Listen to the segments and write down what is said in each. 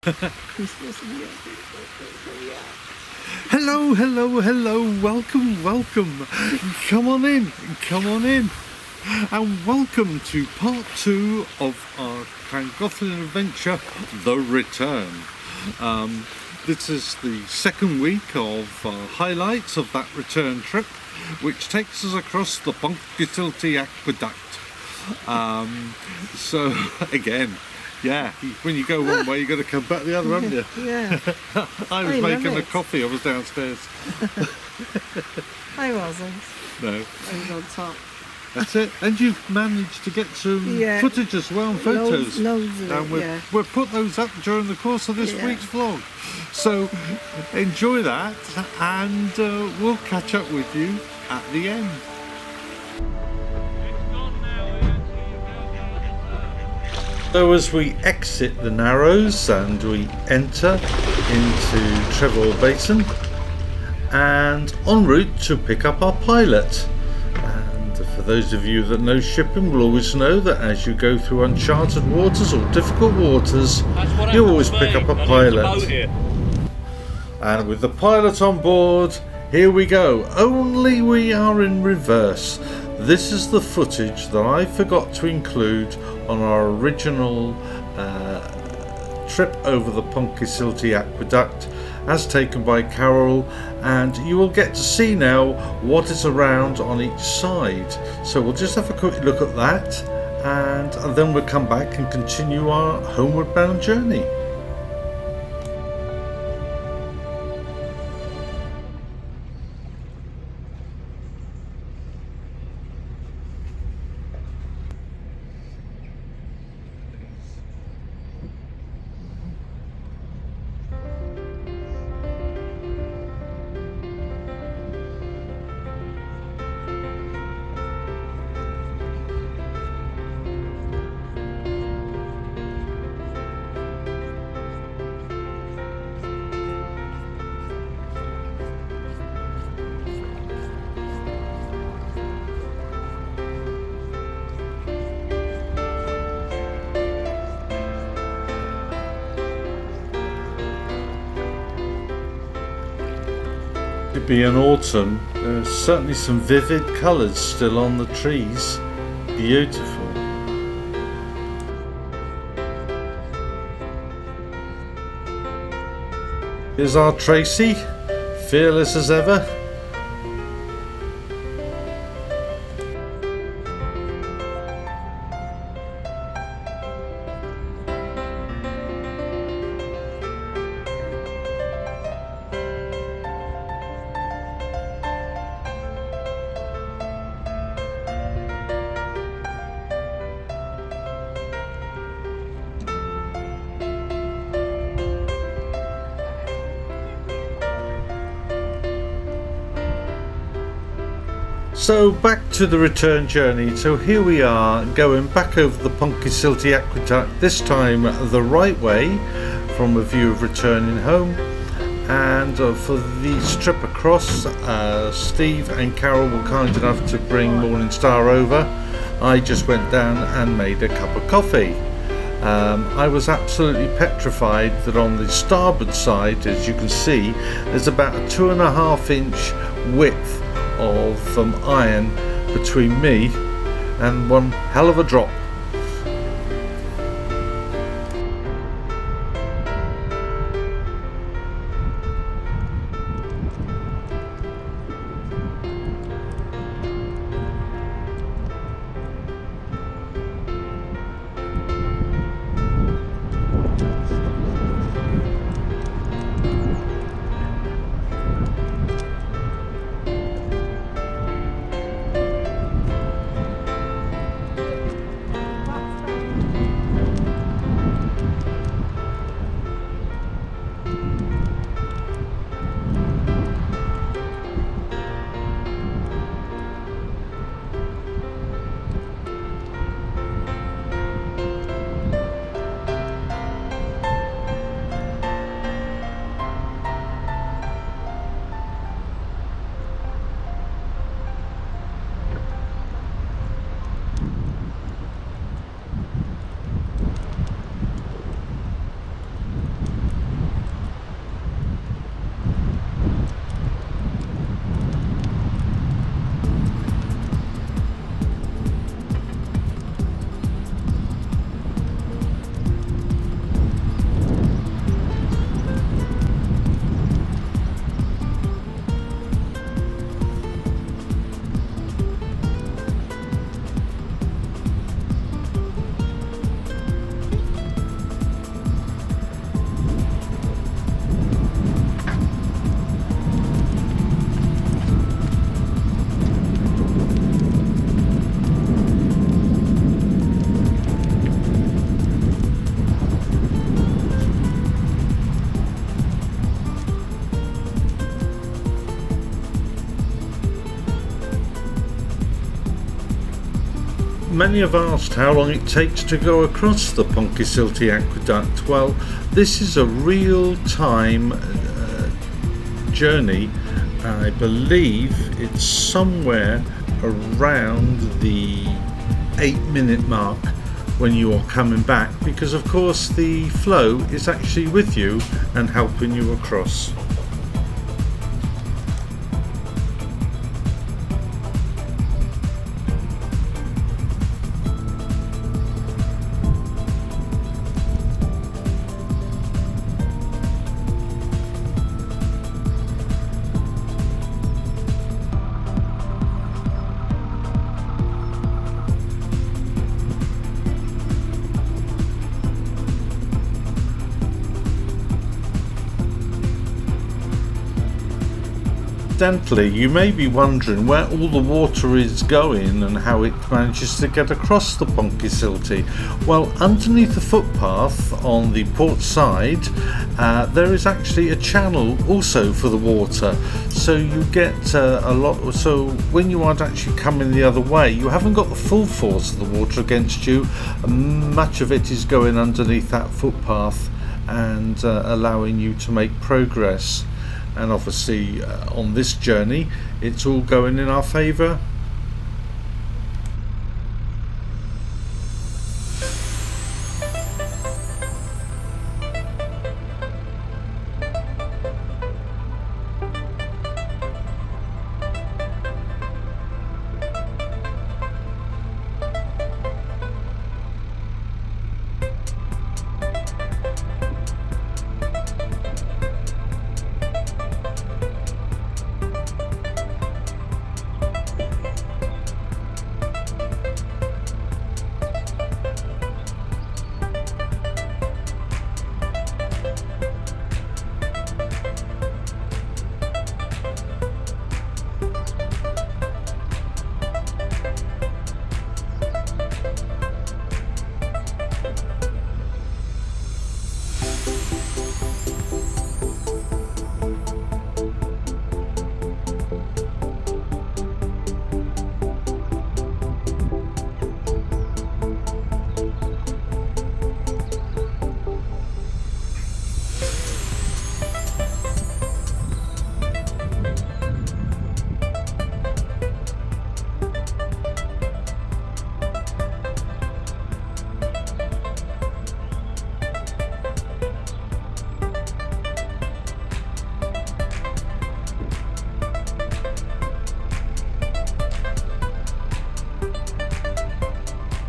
Hello, hello, hello, welcome, welcome. Come on in, and welcome to part 2 of our Llangollen adventure, The Return. This is the second week of highlights of that return trip, which takes us across the Llangollen aqueduct. So again, yeah, when you go one way, you've got to come back the other, haven't you? Yeah. I was making a coffee, I was downstairs. I wasn't. No. I was on top. That's it. And you've managed to get some footage as well, and photos. Loads of and it, we'll put those up during the course of this week's vlog. So enjoy that, and we'll catch up with you at the end. So as we exit the Narrows and we enter into Trevor Basin and en route to pick up our pilot. And for those of you that know shipping will always know that as you go through uncharted waters or difficult waters, you always pick up a pilot. And with the pilot on board, here we go. Only we are in reverse. This is the footage that I forgot to include on our original trip over the Llangollen aqueduct, as taken by Carol, and you will get to see now what is around on each side. So we'll just have a quick look at that, and then we'll come back and continue our homeward bound journey. Be an autumn. There's certainly some vivid colours still on the trees. Beautiful. Here's our Tracy, fearless as ever. So back to the return journey. So here we are going back over the Llangollen aqueduct, this time the right way from a view of returning home. And for the trip across, Steve and Carol were kind enough to bring Morningstar over. I just went down and made a cup of coffee. I was absolutely petrified that on the starboard side, as you can see, there's about a 2.5 inch width of iron between me and one hell of a drop. Many have asked how long it takes to go across the Ponkisilti Aqueduct. Well, this is a real-time journey. I believe it's somewhere around the 8-minute mark when you are coming back, because of course the flow is actually with you and helping you across. Incidentally, you may be wondering where all the water is going and how it manages to get across the Ponkisilti. Well, underneath the footpath on the port side, there is actually a channel also for the water, so you get a lot. So when you are actually coming the other way, you haven't got the full force of the water against you. Much of it is going underneath that footpath and allowing you to make progress. And obviously on this journey it's all going in our favour.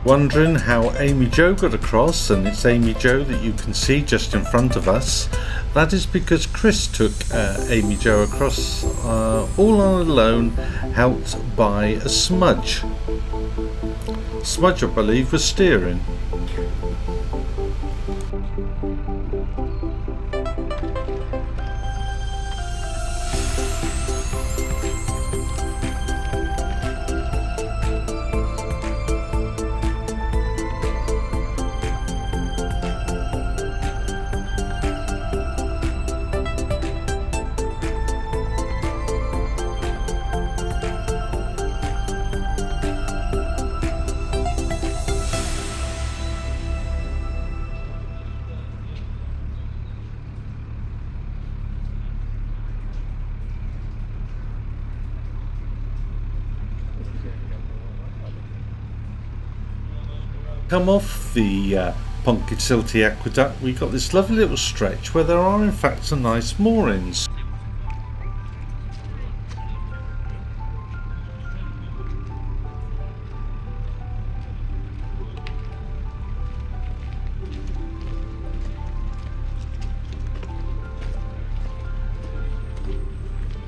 Wondering how Amy Jo got across, and it's Amy Jo that you can see just in front of us. That is because Chris took Amy Jo across all on alone, helped by a Smudge. Smudge, I believe, was steering. Come off the Ponkisilti Aqueduct, we got this lovely little stretch where there are in fact some nice moorings.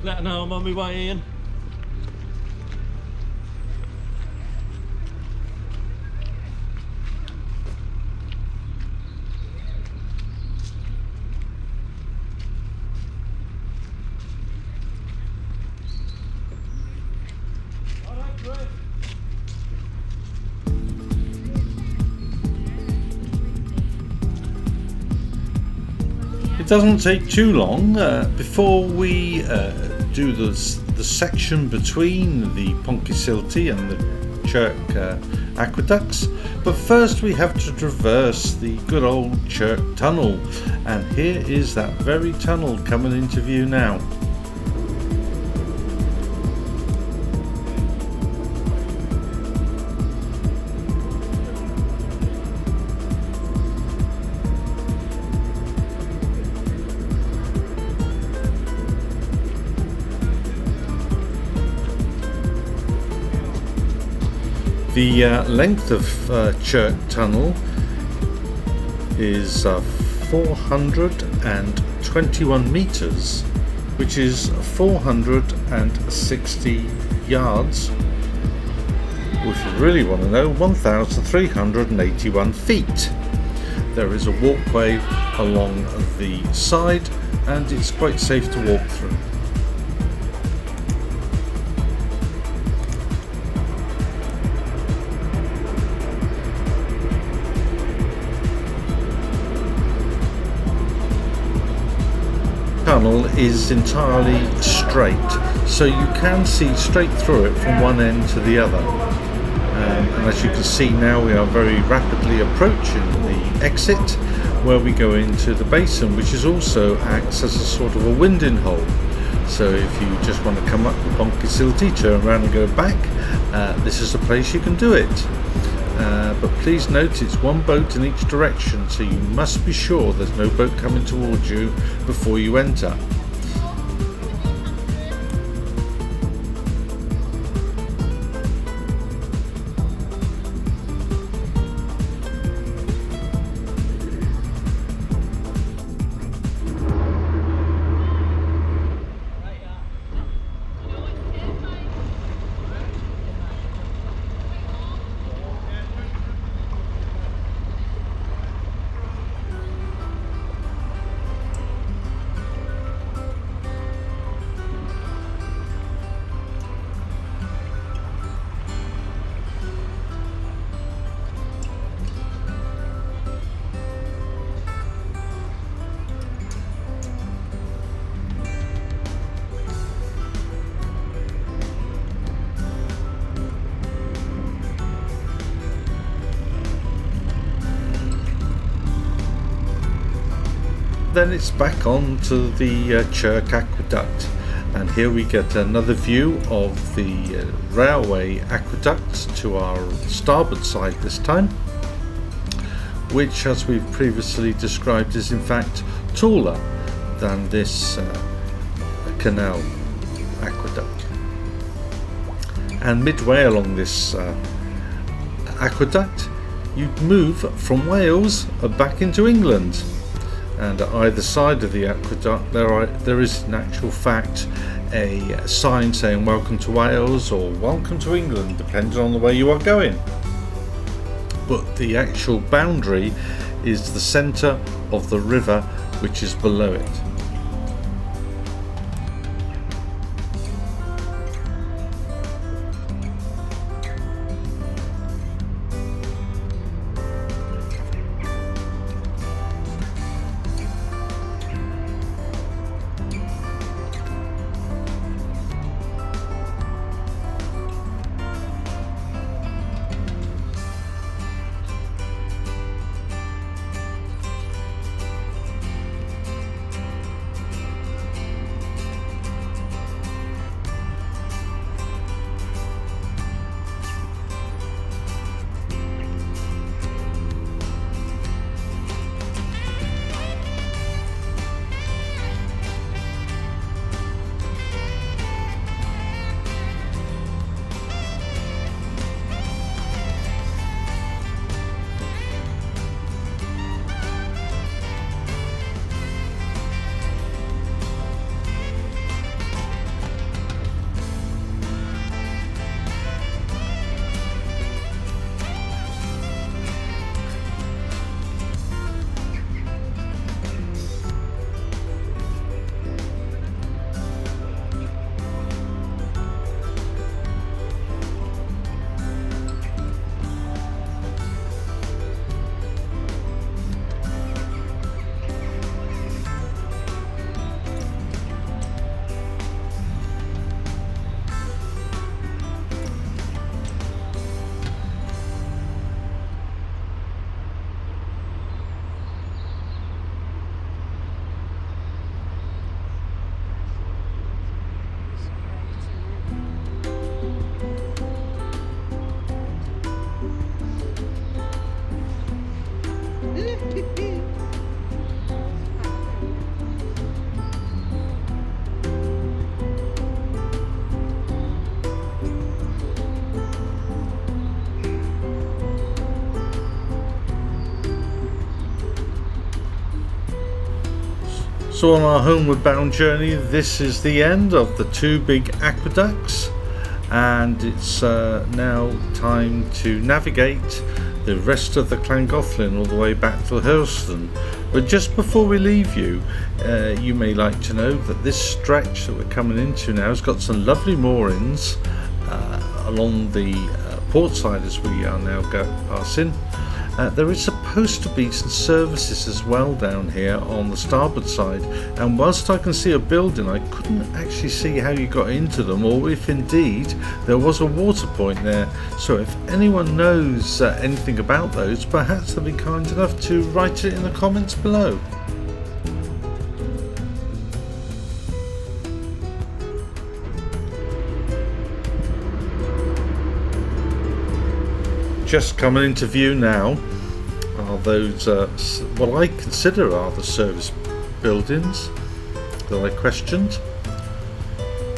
Let her know I'm on my way in. It doesn't take too long before we do the section between the Ponkisilti and the Chirk aqueducts, but first we have to traverse the good old Chirk Tunnel, and here is that very tunnel coming into view now. The length of Chirk Tunnel is 421 metres, which is 460 yards, or if you really want to know, 1,381 feet. There is a walkway along the side and it's quite safe to walk through. Tunnel is entirely straight, so you can see straight through it from one end to the other, and as you can see now, we are very rapidly approaching the exit where we go into the basin, which is also acts as a sort of a winding hole. So if you just want to come up the pond facility, turn around and go back, this is the place you can do it. But please note it's one boat in each direction, so you must be sure there's no boat coming towards you before you enter. Then it's back on to the Chirk Aqueduct, and here we get another view of the railway aqueduct to our starboard side this time, which, as we've previously described, is in fact taller than this canal aqueduct. And midway along this aqueduct you move from Wales back into England. And at either side of the aqueduct there is in actual fact a sign saying welcome to Wales or welcome to England, depending on the way you are going. But the actual boundary is the centre of the river which is below it. So on our homeward bound journey, this is the end of the two big aqueducts, and it's now time to navigate the rest of the Llangollen all the way back to Hurlston. But just before we leave you, you may like to know that this stretch that we're coming into now has got some lovely moorings along the port side as we are now passing. There is supposed to be some services as well down here on the starboard side, and whilst I can see a building, I couldn't actually see how you got into them, or if indeed there was a water point there. So if anyone knows anything about those, perhaps they'll be kind enough to write it in the comments below. Just coming into view now are those what I consider are the service buildings that I questioned,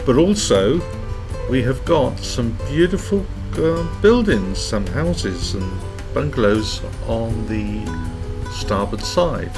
but also we have got some beautiful buildings, some houses and bungalows on the starboard side.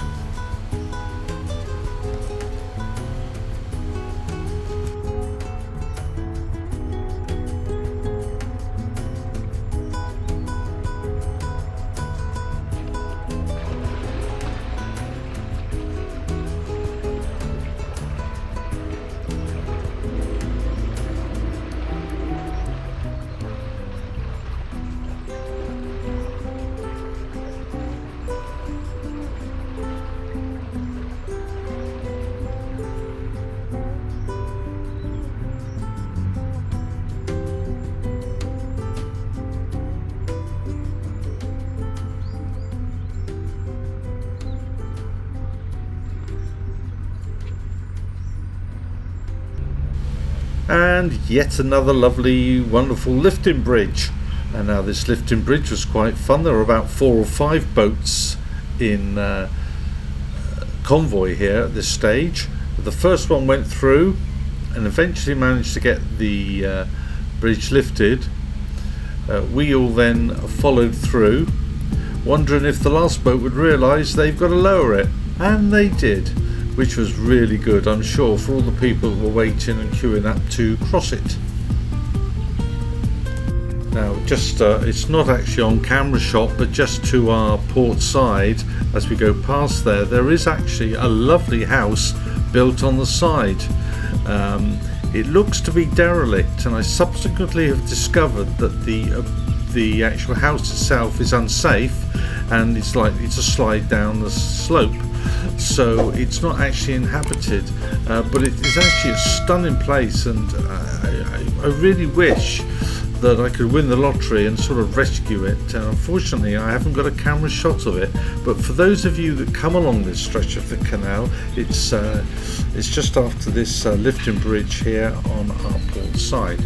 And yet another lovely, wonderful lifting bridge. And now this lifting bridge was quite fun. There were about 4 or 5 boats in convoy here at this stage. The first one went through and eventually managed to get the bridge lifted. We all then followed through, wondering if the last boat would realise they've got to lower it, and they did, which was really good, I'm sure, for all the people who were waiting and queuing up to cross it. Now, just it's not actually on camera shot, but just to our port side, as we go past there is actually a lovely house built on the side. It looks to be derelict, and I subsequently have discovered that the actual house itself is unsafe, and it's likely to slide down the slope. So it's not actually inhabited, but it is actually a stunning place, and I really wish that I could win the lottery and sort of rescue it. Unfortunately, I haven't got a camera shot of it, but for those of you that come along this stretch of the canal, it's just after this lifting bridge here on our port side.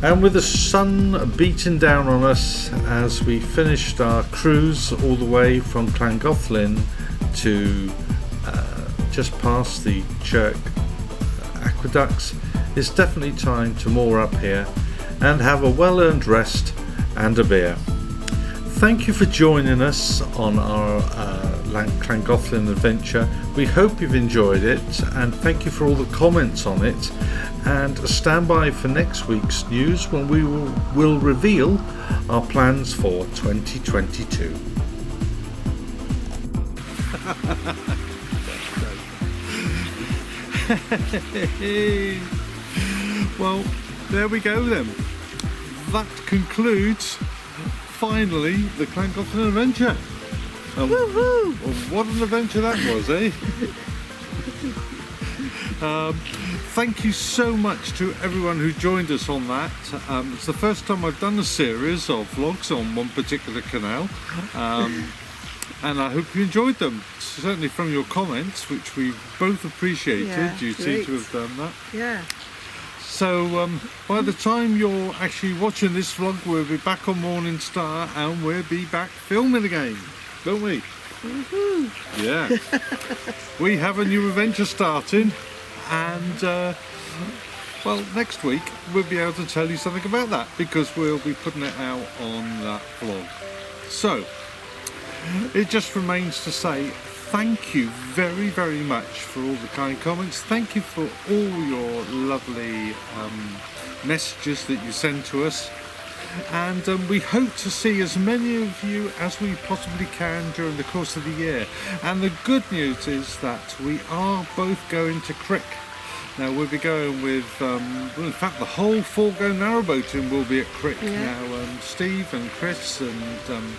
And with the sun beating down on us as we finished our cruise all the way from Llangollen to just past the Chirk aqueducts, it's definitely time to moor up here and have a well-earned rest and a beer. Thank you for joining us on our Llangollen adventure. We hope you've enjoyed it, and thank you for all the comments on it. And stand by for next week's news, when we will reveal our plans for 2022. Well, there we go then. That concludes, finally, the Llangollen adventure. Well, what an adventure that was, eh? Thank you so much to everyone who joined us on that. It's the first time I've done a series of vlogs on one particular canal, and I hope you enjoyed them, certainly from your comments, which we both appreciated. Yeah, you seem to have done that. Yeah. So by the time you're actually watching this vlog, we'll be back on Morning Star and we'll be back filming again, don't we? Woohoo! Yeah. We have a new adventure starting, and well, next week we'll be able to tell you something about that because we'll be putting it out on that vlog. So it just remains to say thank you very, very much for all the kind comments. Thank you for all your lovely messages that you send to us. And we hope to see as many of you as we possibly can during the course of the year. And the good news is that we are both going to Crick. Now we'll be going with, well, in fact the whole Forgo Narrowboating will be at Crick. Yeah. Now Steve and Chris and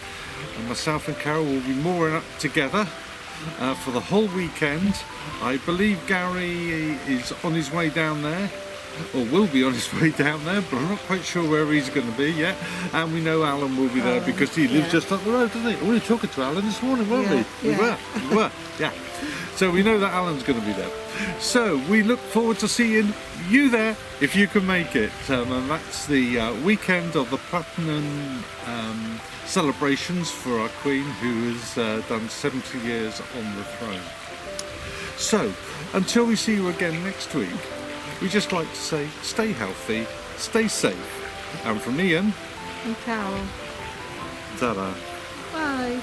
myself and Carol will be mooring up together for the whole weekend. I believe Gary is on his way down there, or will be on his way down there, but I'm not quite sure where he's going to be yet. And we know Alan will be there because he lives just up the road, doesn't he? We were talking to Alan this morning, weren't we? We were, yeah. So we know that Alan's going to be there. So we look forward to seeing you there if you can make it. And that's the weekend of the Platinum celebrations for our Queen, who has done 70 years on the throne. So until we see you again next week, we just like to say stay healthy, stay safe. And from Ian And Carol. ta-da. Bye.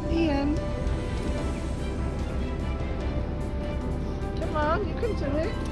Ian. Come on, you can do it.